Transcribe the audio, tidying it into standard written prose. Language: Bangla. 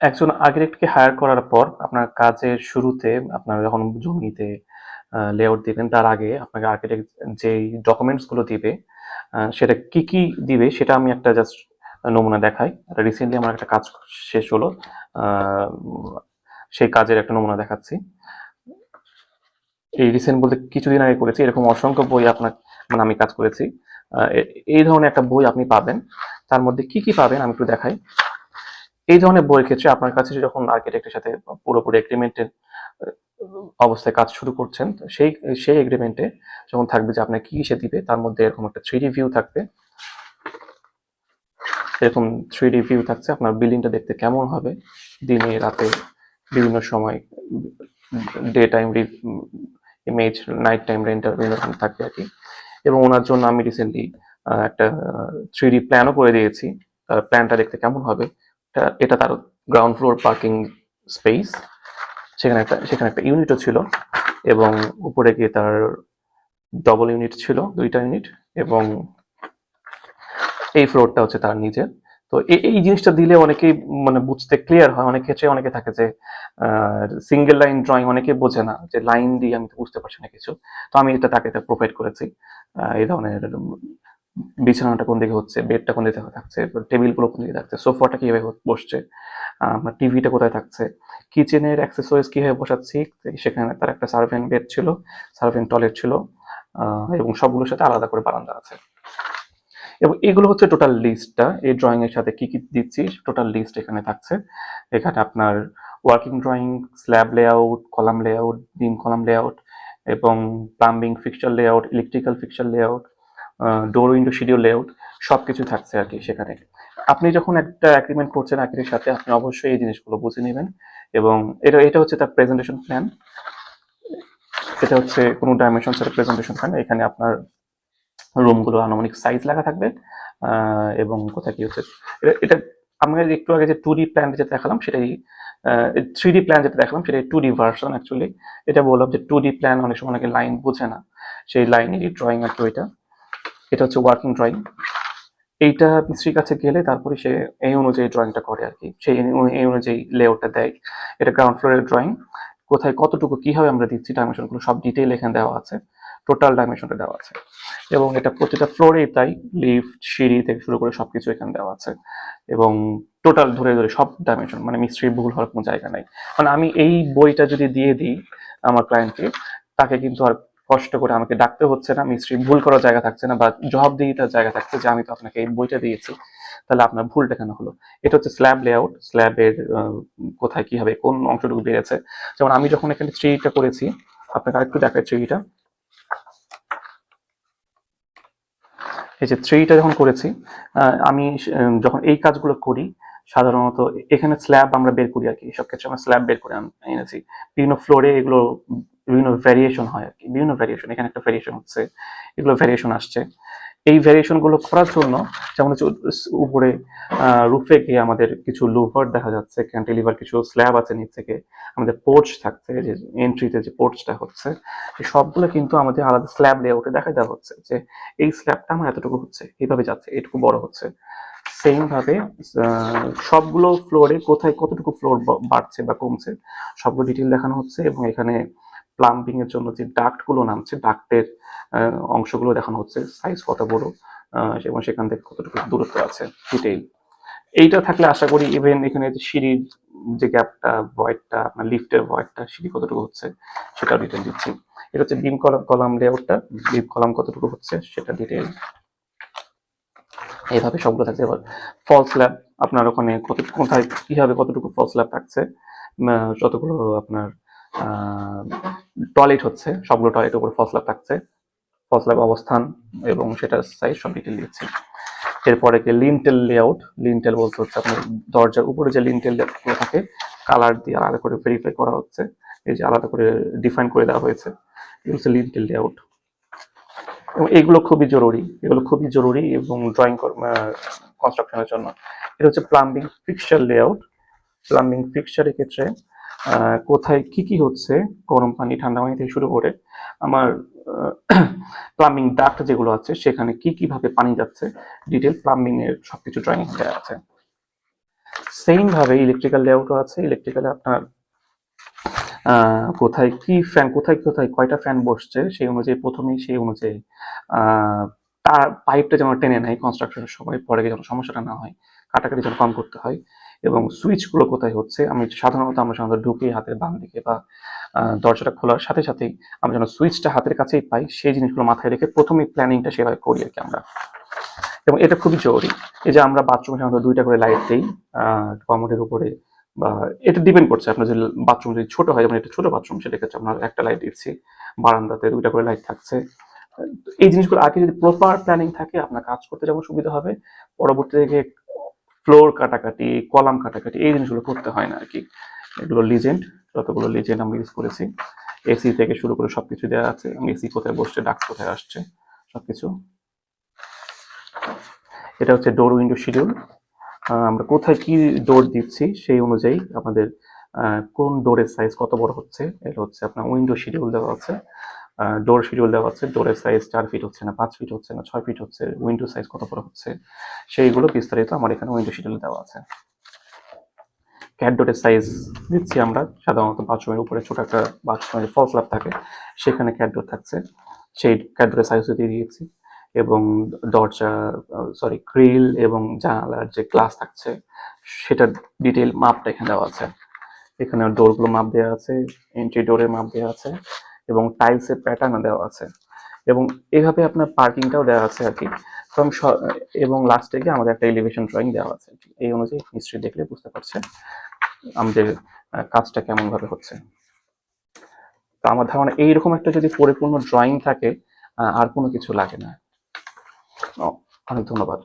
একজন আর্কিটেক্টকে হায়ার করার পর আপনার কাজের শুরুতে আপনারা যখন জমিতে লেআউট দিবেন তার আগে আপনাকে আর্কিটেক্ট যেই ডকুমেন্টসগুলো দিবে সেটা কি কি দিবে সেটা আমি একটা জাস্ট নমুনা দেখাই। রিসেন্টলি আমার একটা কাজ শেষ হলো, আহ, সেই কাজের একটা নমুনা দেখাচ্ছি। এই রিসেন্ট বলতে কিছুদিন আগে করেছি, এরকম অসংখ্য বই আপনার মানে আমি কাজ করেছি। এই ধরনের একটা বই আপনি পাবেন, তার মধ্যে কি কি পাবেন আমি একটু দেখাই। এই ধরনের বইয়ের ক্ষেত্রে আপনার কাছে যখন আর্কিটেক্টের সাথে পুরোপুরি এগ্রিমেন্টের অবস্থায় কাজ শুরু করছেন, তো সেই এগ্রিমেন্টে যখন থাকবে যে আপনার কি সে দিবে, তার মধ্যে এরকম একটা 3D ভিউ থাকবে। এরকম 3D ভিউ থাকছে আপনার বিল্ডিংটা দেখতে কেমন হবে দিনে রাতে বিভিন্ন সময়, day time image, night time renter বিভিন্ন রকম থাকবে আর কি। এবং ওনার জন্য আমি রিসেন্টলি একটা 3D প্ল্যানও করে দিয়েছি। প্ল্যানটা দেখতে কেমন হবে, এটা তার গ্রাউন্ড ফ্লোর পার্কিং স্পেস, সেখানে একটা ইউনিটও ছিল, এবং উপরে গিয়ে তার ডবল ইউনিট ছিল, দুইটা ইউনিট, এবং এই ফ্লোরটা হচ্ছে তার নিজের। তো এই জিনিসটা দিলে অনেকেই মানে বুঝতে ক্লিয়ার হয়। অনেক ক্ষেত্রে অনেকে থাকে যে সিঙ্গেল লাইন ড্রয়িং অনেকে বোঝে না, যে লাইন দিয়ে আমি তো বুঝতে পারছি না কিছু। তো আমি এটা তাকে প্রোভাইড করেছি। এই ধরনের বিছানাটা কোন দিকে হচ্ছে, বেডটা কোন দিকে থাকছে, টেবিলগুলো কোন দিকে থাকছে, সোফাটা কিভাবে বসছে, আমার টিভিটা কোথায় থাকছে, কিচেনের অ্যাক্সেসরিজ কিভাবে বসাচ্ছি। সেখানে তার একটা সার্ভেন্ট বেড ছিল, সার্ভেন্ট টয়লেট ছিল, এবং সবগুলোর সাথে আলাদা করে বারান্দা আছে। এবং এগুলো হচ্ছে টোটাল লিস্টটা, এই ড্রয়িং এর সাথে কি কি দিচ্ছি টোটাল লিস্ট এখানে থাকছে। এখানে আপনার working drawing, slab layout, column layout, beam column layout, এবং plumbing fixture layout, electrical fixture layout, door window schedule layout, সবকিছু থাকছে আর কি সেখানে। আপনি যখন একটা অ্যাগ্রিমেন্ট করছেন আর্কিটেক্টের সাথে, আপনি অবশ্যই এই জিনিসগুলো বুঝে নেবেন। এবং এটা হচ্ছে তার প্রেজেন্টেশন প্ল্যান। এটা হচ্ছে কোনো ডাইমেনশন এর প্রেজেন্টেশন প্ল্যান। এখানে আপনার রুমগুলো আনুমানিক সাইজ লেখা থাকবে, এবং কোথায় কি হচ্ছে। এটা আমরা একটু আগে যে 2D প্ল্যান যেটা দেখালাম সেটাই, 3D প্ল্যান যেটা দেখালাম সেটাই 2D ভার্সন অ্যাকচুয়ালি। এটা বললাম যে 2D প্ল্যান অনেক সময় অনেকে লাইন বোঝে না, সেই লাইনেরই ড্রয়িং আর কি ওইটা। এটা হচ্ছে ওয়ার্কিং ড্রয়িং। এইটা মিস্ত্রির কাছে গেলে তারপরে সে এই অনুযায়ী ড্রয়িংটা করে আর কি, সেই এই অনুযায়ী লেআউটটা দেয়। এটা গ্রাউন্ড ফ্লোরের ড্রয়িং, কোথায় কতটুকু কিভাবে আমরা দিচ্ছি ডাইমেনশনগুলো সব ডিটেইল এখানে দেওয়া আছে, টোটাল ডাইমেনশনটা দেওয়া আছে। এবং এটা প্রতিটা ফ্লোরে তাই, লিফট সিঁড়ি থেকে শুরু করে সবকিছু এখানে দেওয়া আছে। এবং টোটাল ধরে ধরে সব ডাইমেনশন, মানে মিস্ত্রির ভুল হওয়ার কোনো জায়গা নাই। মানে আমি এই বইটা যদি দিয়ে দিই আমার ক্লায়েন্টকে, তাকে কিন্তু আর কষ্ট করে আমাকে ডাকতে হচ্ছে না, মিস্ত্রি ভুল করার জায়গা থাকছে না, বা জবাবদিহিতার জায়গা থাকছে যে আমি তো আপনাকে এই বইটা দিয়েছি, তাহলে আপনার ভুলটা কেন হলো। এটা হচ্ছে স্ল্যাব লেআউট, স্ল্যাবের কোথায় কি হবে, কোন অংশটুকু বেড়েছে। যেমন আমি যখন এখানে ট্রিটা করেছি, আপনাকে আরেকটু দেখাই ট্রিটা। এই যে থ্রিটা যখন করেছি, আমি যখন এই কাজগুলো করি সাধারণত এখানে স্ল্যাব আমরা বের করি আর কি, সব ক্ষেত্রে আমরা স্ল্যাব বের করে এনেছি। বিভিন্ন ফ্লোরে এগুলো বিভিন্ন ভ্যারিয়েশন হয় আর কি, বিভিন্ন ভ্যারিয়েশন, এখানে একটা ভ্যারিয়েশন হচ্ছে, এগুলো ভ্যারিয়েশন আসছে। এই ভ্যারিয়েশন গুলো করার জন্য যেমন হচ্ছে উপরে রুফে গিয়ে আমাদের কিছু লুভার দেখা যাচ্ছে, ক্যান্টিলিভার, কিছু স্ল্যাব আছে নিচ থেকে, আমাদের পোর্চ থাকছে, যে এন্ট্রিতে যে পোর্চটা হচ্ছে, এই সবগুলো কিন্তু আমাদের আলাদা স্ল্যাব লেআউটে দেখা দেওয়া হচ্ছে যে এই স্ল্যাবটা আমার এতটুকু হচ্ছে, এইভাবে যাচ্ছে, এটুকু বড় হচ্ছে। সেম ভাবে সবগুলো ফ্লোরে কোথায় কতটুকু ফ্লোর বাড়ছে বা কমছে সবগুলো ডিটেল দেখানো হচ্ছে। এবং এখানে প্লাম্বিং এর জন্য যে ডাক্ট গুলো নামছে, ডাক্টের অংশগুলো দেখানো হচ্ছে, সাইজ কত বড়, এবং সেখান থেকে কতটুকু দূরত্ব আছে, ডিটেইল। এইটা থাকলে আশা করি ইভেন এখানে যে সিঁড়ির যে গ্যাপটা, ভয়েডটা, আপনার লিফটের ভয়েডটা, সিঁড়ি কতটুকু হচ্ছে সেটা ডিটেল দিচ্ছি। এটা হচ্ছে বিম কলাম লেআউটটা, বিম কলাম কতটুকু হচ্ছে সেটা ডিটেল। এইভাবে সবগুলো থাকছে। এবার ফল স্ল্যাব, আপনার ওখানে কোথায় কিভাবে কতটুকু ফল স্ল্যাব থাকছে, যতগুলো আপনার টয়লেট হচ্ছে সবগুলো টয়লেটের উপর ফল স্ল্যাব থাকছে, ফল স্ল্যাব অবস্থান এবং সেটার সাইজ সব ডিটেল দিচ্ছি। এরপরে কি লিনটেল লেআউট, লিনটেল বলতে হচ্ছে আপনার দরজার উপরে যে লিনটেল গুলো থাকে, কালার দিয়ে আলাদা করে ভেরিফাই করা হচ্ছে, এই যে আলাদা করে ডিফাইন করে দেওয়া হয়েছে, এগুলো হচ্ছে লিনটেল লেআউট। এবং এগুলো খুবই জরুরি, এগুলো খুবই জরুরি এবং ড্রয়িং কনস্ট্রাকশনের জন্য। এটা হচ্ছে প্লাম্বিং ফিক্সচার লেআউট। প্লাম্বিং ফিক্সচারের ক্ষেত্রে কোথায় কি কি হচ্ছে, গরম পানি ঠান্ডা পানি থেকে শুরু করে আমার প্লাম্বিং ডাক্ট যেগুলো আছে সেখানে কি কিভাবে পানি যাচ্ছে, ডিটেল প্লাম্বিং এর সবকিছু ড্রয়িং দেওয়া আছে। সেম ভাবে ইলেকট্রিক্যাল লেআউটও আছে। ইলেকট্রিক্যালে আপনার কোথায় কি ফ্যান, কোথায় কোথায় কয়টা ফ্যান বসছে সেই অনুযায়ী প্রথমেই সেই অনুযায়ী তার পাইপটা যেন টেনে নেয় কনস্ট্রাকশনের সময়, পরে যেন সমস্যাটা না হয়, কাটাকাটি যেন কম করতে হয়। এবং সুইচগুলো কোথায় হচ্ছে, আমরা সাধারণত ঢুকি হাতের বাম দিকে বা দরজাটা খোলার সাথে সাথেই আমরা যেন সুইচটা হাতের কাছেই পাই, সেই জিনিসগুলো মাথায় রেখে প্রথমেই প্ল্যানিংটা সেভাবে করি আর কি আমরা। এবং এটা খুবই জরুরি। এই যে আমরা বাথরুমে সাধারণত 2টা করে লাইট দেই কমোডের উপরে, বা এটা ডিপেন্ড করছে আপনার যদি বাথরুম যদি ছোট হয়, যেমন এটা ছোট বাথরুম, সেক্ষেত্রে আপনার একটা লাইট দিচ্ছি, বারান্দাতে 2টা করে লাইট থাকছে। এই জিনিসগুলো আগে যদি প্রপার প্ল্যানিং থাকে আপনার কাজ করতে যেমন সুবিধা হবে, পরবর্তী থেকে ফ্লোর কাটাকাটি, কলাম কাটাকাটি এই জিনিসগুলো করতে হয় না আর কি। এগুলো লিজেন্ড, যতগুলো লিজেন্ড আমি ইউজ করেছি, এসি থেকে শুরু করে সবকিছু দেওয়া আছে, এসি কোথায় বসছে, ডাক্ট কোথায় আসছে, সবকিছু। এটা হচ্ছে ডোর উইন্ডো শিডিউল। আমরা কোথায় কি ডোর দিচ্ছি সেই অনুযায়ী আমাদের কোন ডোরের সাইজ কত বড় হচ্ছে, এটা হচ্ছে আপনার উইন্ডো শিডিউল দেওয়া আছে। ডোর শিডিউল দেওয়া আছে, ডোরের সাইজ 4 ফিট হচ্ছে না, 5 ফিট হচ্ছে না, 6 ফিট হচ্ছে, উইন্ডো সাইজ কত বড় হচ্ছে, সেইগুলো বিস্তারিত আমার এখানে উইন্ডো শিডিউল দেওয়া আছে। ক্যাট ডোরের সাইজ দিচ্ছি আমরা সাধারণত বাথরুমের উপরে ছোট একটা বাথরুমের ফল স্ল্যাব থাকে, সেখানে ক্যাট ডোর থাকছে, সেই ক্যাট ডোরের সাইজও দিয়ে দিয়েছি। এবং দরজা, গ্রিল এবং জানালার যে গ্লাস থাকছে সেটার ডিটেল মাপটা এখানে দেওয়া আছে। এখানে ডোরগুলো মাপ দেওয়া আছে, এন্ট্রি ডোরের মাপ দেওয়া আছে, এবং টাইলসের প্যাটার্নও দেওয়া আছে, এবং এভাবে আপনার পার্কিংটাও দেওয়া আছে আর কি। এবং লাস্টে গিয়ে আমাদের একটা এলিভেশন ড্রয়িং দেওয়া আছে। এই অনুযায়ী নিশ্চয়ই দেখলে বুঝতে পারছে আমাদের কাজটা কেমন ভাবে হচ্ছে। তো আমার ধারণা এইরকম একটা যদি পরিপূর্ণ ড্রয়িং থাকে আর কোনো কিছু লাগে না। অনেক ধন্যবাদ।